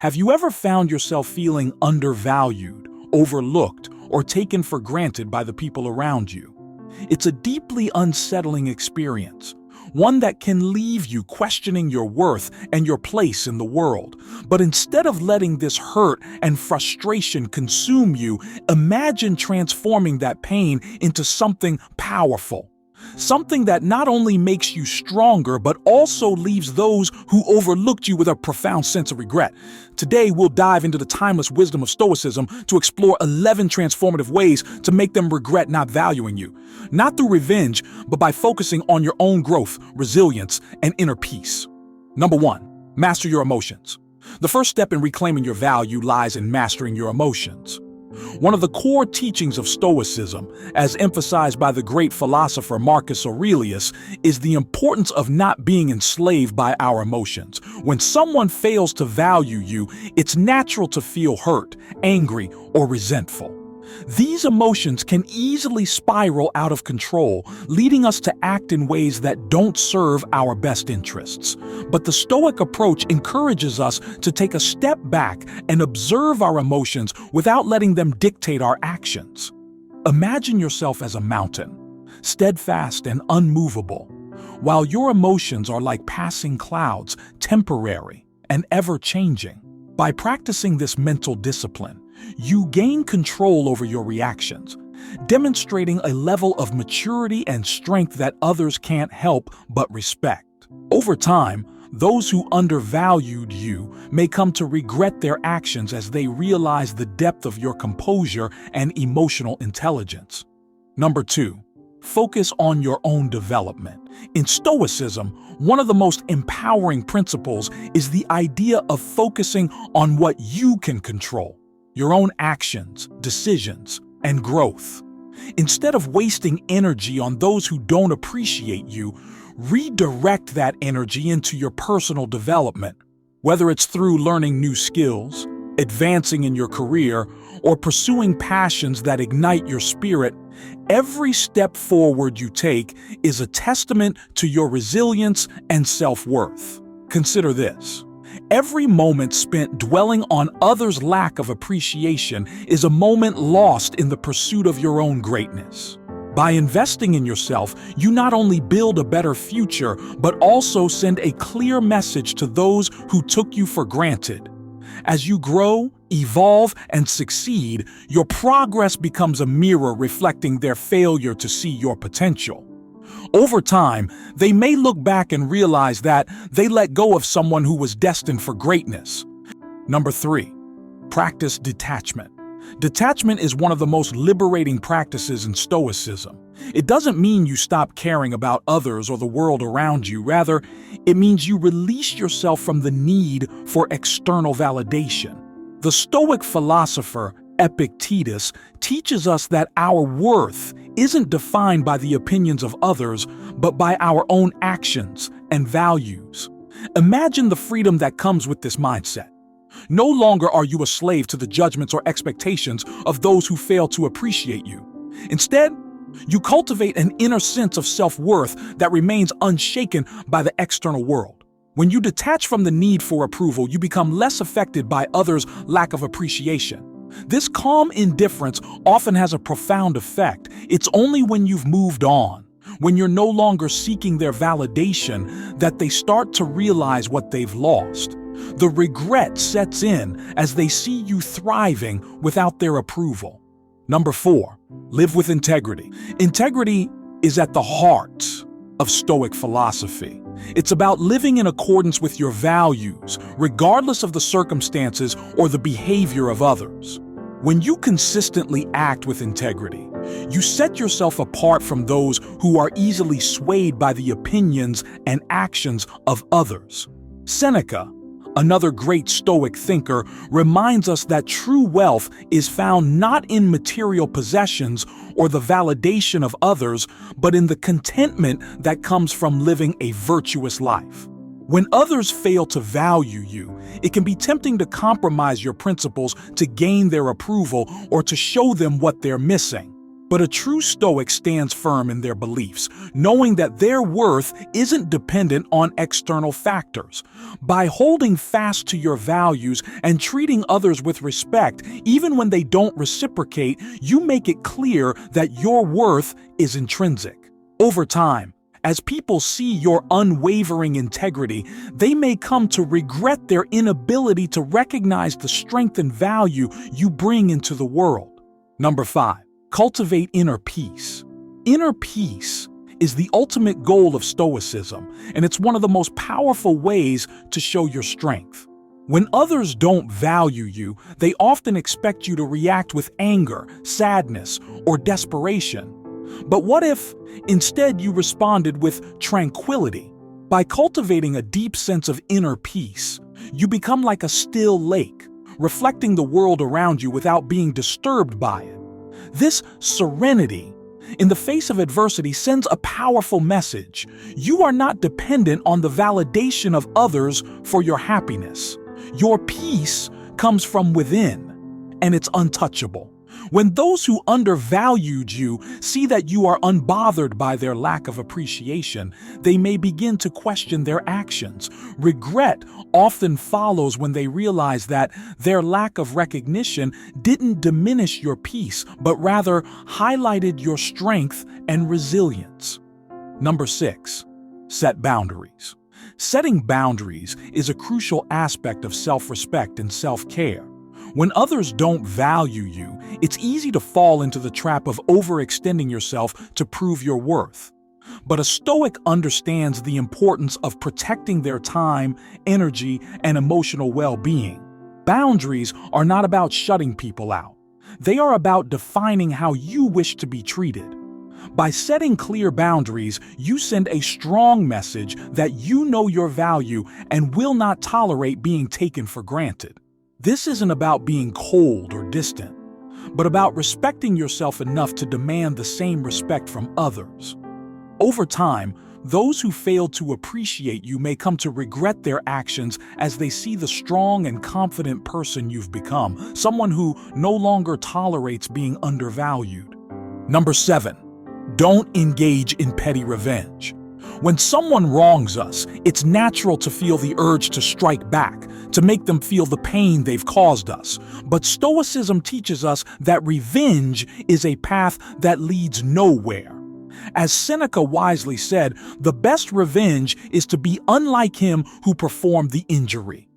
Have you ever found yourself feeling undervalued, overlooked, or taken for granted by the people around you? It's a deeply unsettling experience, one that can leave you questioning your worth and your place in the world. But instead of letting this hurt and frustration consume you, imagine transforming that pain into something powerful. Something that not only makes you stronger, but also leaves those who overlooked you with a profound sense of regret. Today, we'll dive into the timeless wisdom of Stoicism to explore 11 transformative ways to make them regret not valuing you. Not through revenge, but by focusing on your own growth, resilience, and inner peace. Number 1, master your emotions. The first step in reclaiming your value lies in mastering your emotions. One of the core teachings of Stoicism, as emphasized by the great philosopher Marcus Aurelius, is the importance of not being enslaved by our emotions. When someone fails to value you, it's natural to feel hurt, angry, or resentful. These emotions can easily spiral out of control, leading us to act in ways that don't serve our best interests. But the Stoic approach encourages us to take a step back and observe our emotions without letting them dictate our actions. Imagine yourself as a mountain, steadfast and unmovable, while your emotions are like passing clouds, temporary and ever-changing. By practicing this mental discipline, you gain control over your reactions, demonstrating a level of maturity and strength that others can't help but respect. Over time, those who undervalued you may come to regret their actions as they realize the depth of your composure and emotional intelligence. Number 2, focus on your own development. In Stoicism, one of the most empowering principles is the idea of focusing on what you can control. Your own actions, decisions, and growth. Instead of wasting energy on those who don't appreciate you, redirect that energy into your personal development. Whether it's through learning new skills, advancing in your career, or pursuing passions that ignite your spirit, every step forward you take is a testament to your resilience and self-worth. Consider this. Every moment spent dwelling on others' lack of appreciation is a moment lost in the pursuit of your own greatness. By investing in yourself, you not only build a better future, but also send a clear message to those who took you for granted. As you grow, evolve, and succeed, your progress becomes a mirror reflecting their failure to see your potential. Over time, they may look back and realize that they let go of someone who was destined for greatness. Number 3, practice detachment. Detachment is one of the most liberating practices in Stoicism. It doesn't mean you stop caring about others or the world around you. Rather, it means you release yourself from the need for external validation. The Stoic philosopher Epictetus teaches us that our worth isn't defined by the opinions of others, but by our own actions and values. Imagine the freedom that comes with this mindset. No longer are you a slave to the judgments or expectations of those who fail to appreciate you. Instead, you cultivate an inner sense of self-worth that remains unshaken by the external world. When you detach from the need for approval, you become less affected by others' lack of appreciation. This calm indifference often has a profound effect. It's only when you've moved on, when you're no longer seeking their validation, that they start to realize what they've lost. The regret sets in as they see you thriving without their approval. Number 4, live with integrity. Integrity is at the heart of Stoic philosophy. It's about living in accordance with your values, regardless of the circumstances or the behavior of others. When you consistently act with integrity, you set yourself apart from those who are easily swayed by the opinions and actions of others. Seneca, another great Stoic thinker, reminds us that true wealth is found not in material possessions or the validation of others, but in the contentment that comes from living a virtuous life. When others fail to value you, it can be tempting to compromise your principles to gain their approval or to show them what they're missing. But a true Stoic stands firm in their beliefs, knowing that their worth isn't dependent on external factors. By holding fast to your values and treating others with respect, even when they don't reciprocate, you make it clear that your worth is intrinsic. Over time, as people see your unwavering integrity, they may come to regret their inability to recognize the strength and value you bring into the world. Number 5. Cultivate inner peace. Inner peace is the ultimate goal of Stoicism, and it's one of the most powerful ways to show your strength. When others don't value you, they often expect you to react with anger, sadness, or desperation. But what if, instead, you responded with tranquility? By cultivating a deep sense of inner peace, you become like a still lake, reflecting the world around you without being disturbed by it. This serenity, in the face of adversity, sends a powerful message. You are not dependent on the validation of others for your happiness. Your peace comes from within, and it's untouchable. When those who undervalued you see that you are unbothered by their lack of appreciation, they may begin to question their actions. Regret often follows when they realize that their lack of recognition didn't diminish your peace, but rather highlighted your strength and resilience. Number 6. Set boundaries. Setting boundaries is a crucial aspect of self-respect and self-care. When others don't value you, it's easy to fall into the trap of overextending yourself to prove your worth. But a Stoic understands the importance of protecting their time, energy, and emotional well-being. Boundaries are not about shutting people out. They are about defining how you wish to be treated. By setting clear boundaries, you send a strong message that you know your value and will not tolerate being taken for granted. This isn't about being cold or distant, but about respecting yourself enough to demand the same respect from others. Over time, those who fail to appreciate you may come to regret their actions as they see the strong and confident person you've become, someone who no longer tolerates being undervalued. Number 7. Don't engage in petty revenge. When someone wrongs us, it's natural to feel the urge to strike back, to make them feel the pain they've caused us. But Stoicism teaches us that revenge is a path that leads nowhere. As Seneca wisely said, the best revenge is to be unlike him who performed the injury.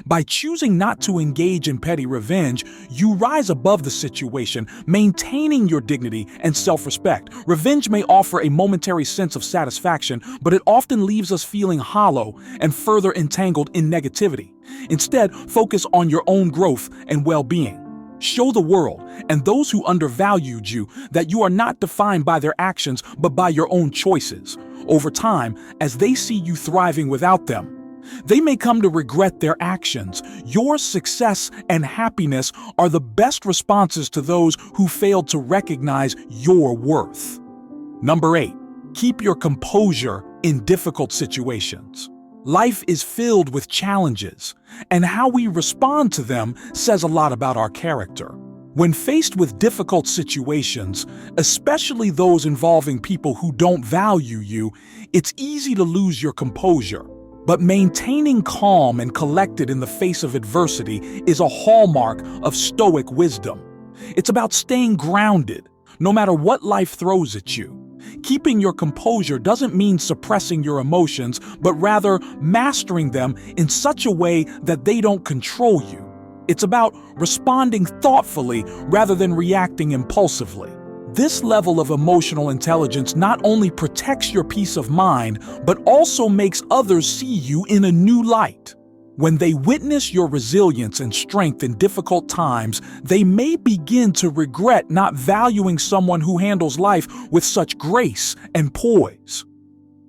By choosing not to engage in petty revenge, you rise above the situation, maintaining your dignity and self-respect. Revenge may offer a momentary sense of satisfaction, but it often leaves us feeling hollow and further entangled in negativity. Instead, focus on your own growth and well-being. Show the world and those who undervalued you that you are not defined by their actions but by your own choices. Over time, as they see you thriving without them, they may come to regret their actions. Your success and happiness are the best responses to those who failed to recognize your worth. Number 8. Keep your composure in difficult situations. Life is filled with challenges, and how we respond to them says a lot about our character. When faced with difficult situations, especially those involving people who don't value you, it's easy to lose your composure. But maintaining calm and collected in the face of adversity is a hallmark of Stoic wisdom. It's about staying grounded, no matter what life throws at you. Keeping your composure doesn't mean suppressing your emotions, but rather mastering them in such a way that they don't control you. It's about responding thoughtfully rather than reacting impulsively. This level of emotional intelligence not only protects your peace of mind, but also makes others see you in a new light. When they witness your resilience and strength in difficult times, they may begin to regret not valuing someone who handles life with such grace and poise.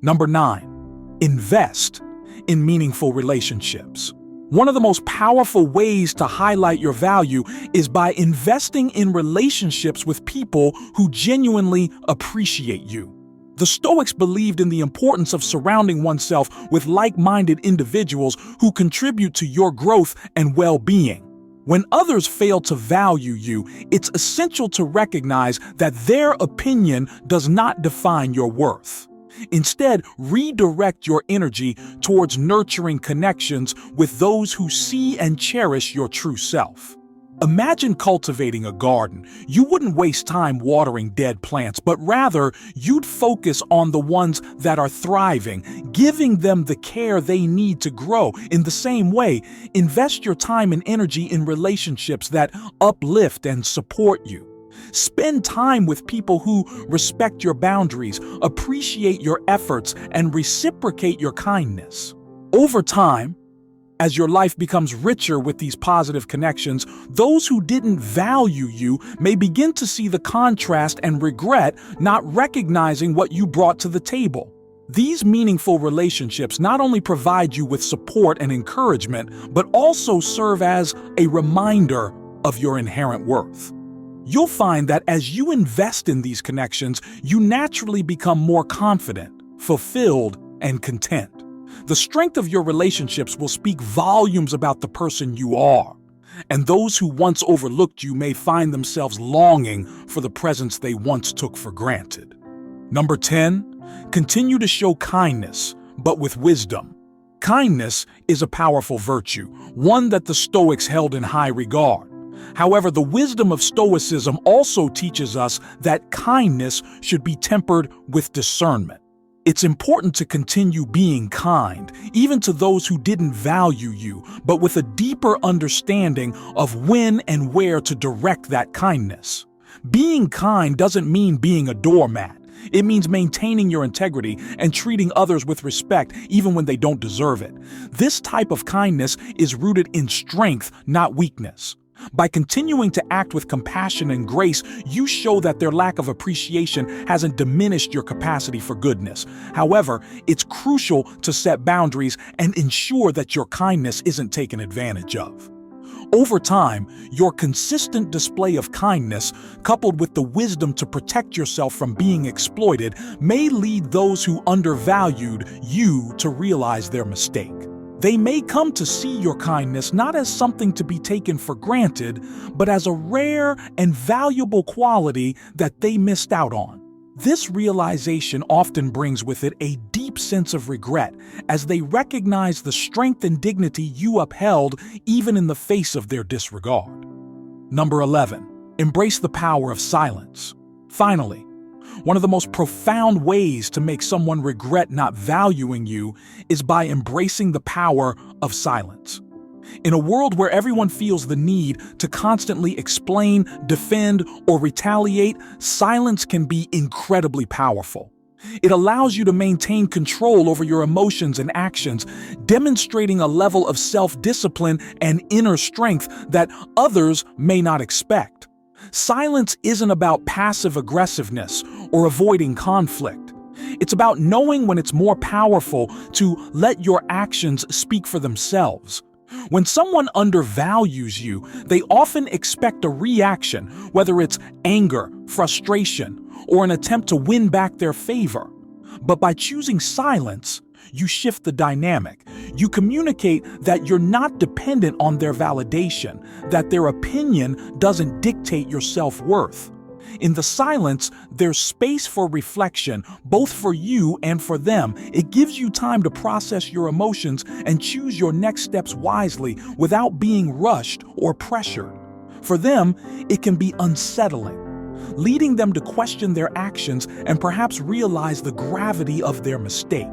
Number 9. Invest in meaningful relationships. One of the most powerful ways to highlight your value is by investing in relationships with people who genuinely appreciate you. The Stoics believed in the importance of surrounding oneself with like-minded individuals who contribute to your growth and well-being. When others fail to value you, it's essential to recognize that their opinion does not define your worth. Instead, redirect your energy towards nurturing connections with those who see and cherish your true self. Imagine cultivating a garden. You wouldn't waste time watering dead plants, but rather you'd focus on the ones that are thriving, giving them the care they need to grow. In the same way, invest your time and energy in relationships that uplift and support you. Spend time with people who respect your boundaries, appreciate your efforts, and reciprocate your kindness. Over time, as your life becomes richer with these positive connections, those who didn't value you may begin to see the contrast and regret not recognizing what you brought to the table. These meaningful relationships not only provide you with support and encouragement, but also serve as a reminder of your inherent worth. You'll find that as you invest in these connections, you naturally become more confident, fulfilled, and content. The strength of your relationships will speak volumes about the person you are, and those who once overlooked you may find themselves longing for the presence they once took for granted. Number 10, continue to show kindness, but with wisdom. Kindness is a powerful virtue, one that the Stoics held in high regard. However, the wisdom of Stoicism also teaches us that kindness should be tempered with discernment. It's important to continue being kind, even to those who didn't value you, but with a deeper understanding of when and where to direct that kindness. Being kind doesn't mean being a doormat. It means maintaining your integrity and treating others with respect even when they don't deserve it. This type of kindness is rooted in strength, not weakness. By continuing to act with compassion and grace, you show that their lack of appreciation hasn't diminished your capacity for goodness. However, it's crucial to set boundaries and ensure that your kindness isn't taken advantage of. Over time, your consistent display of kindness, coupled with the wisdom to protect yourself from being exploited, may lead those who undervalued you to realize their mistake. They may come to see your kindness not as something to be taken for granted, but as a rare and valuable quality that they missed out on. This realization often brings with it a deep sense of regret, as they recognize the strength and dignity you upheld even in the face of their disregard. Number 11, embrace the power of silence. Finally, one of the most profound ways to make someone regret not valuing you is by embracing the power of silence. In a world where everyone feels the need to constantly explain, defend, or retaliate, silence can be incredibly powerful. It allows you to maintain control over your emotions and actions, demonstrating a level of self-discipline and inner strength that others may not expect. Silence isn't about passive aggressiveness or avoiding conflict. It's about knowing when it's more powerful to let your actions speak for themselves. When someone undervalues you, they often expect a reaction, whether it's anger, frustration, or an attempt to win back their favor. But by choosing silence, you shift the dynamic. You communicate that you're not dependent on their validation, that their opinion doesn't dictate your self-worth. In the silence, there's space for reflection, both for you and for them. It gives you time to process your emotions and choose your next steps wisely without being rushed or pressured. For them, it can be unsettling, leading them to question their actions and perhaps realize the gravity of their mistake.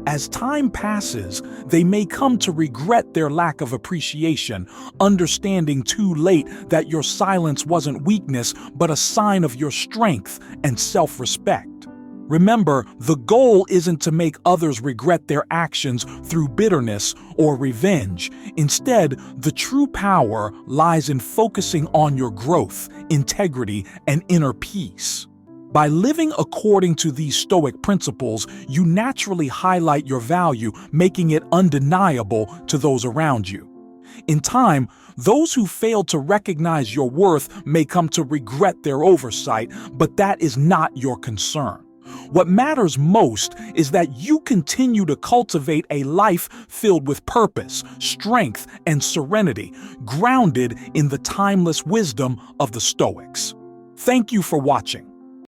As time passes, they may come to regret their lack of appreciation, understanding too late that your silence wasn't weakness, but a sign of your strength and self-respect. Remember, the goal isn't to make others regret their actions through bitterness or revenge. Instead, the true power lies in focusing on your growth, integrity, and inner peace. By living according to these Stoic principles, you naturally highlight your value, making it undeniable to those around you. In time, those who fail to recognize your worth may come to regret their oversight, but that is not your concern. What matters most is that you continue to cultivate a life filled with purpose, strength, and serenity, grounded in the timeless wisdom of the Stoics. Thank you for watching.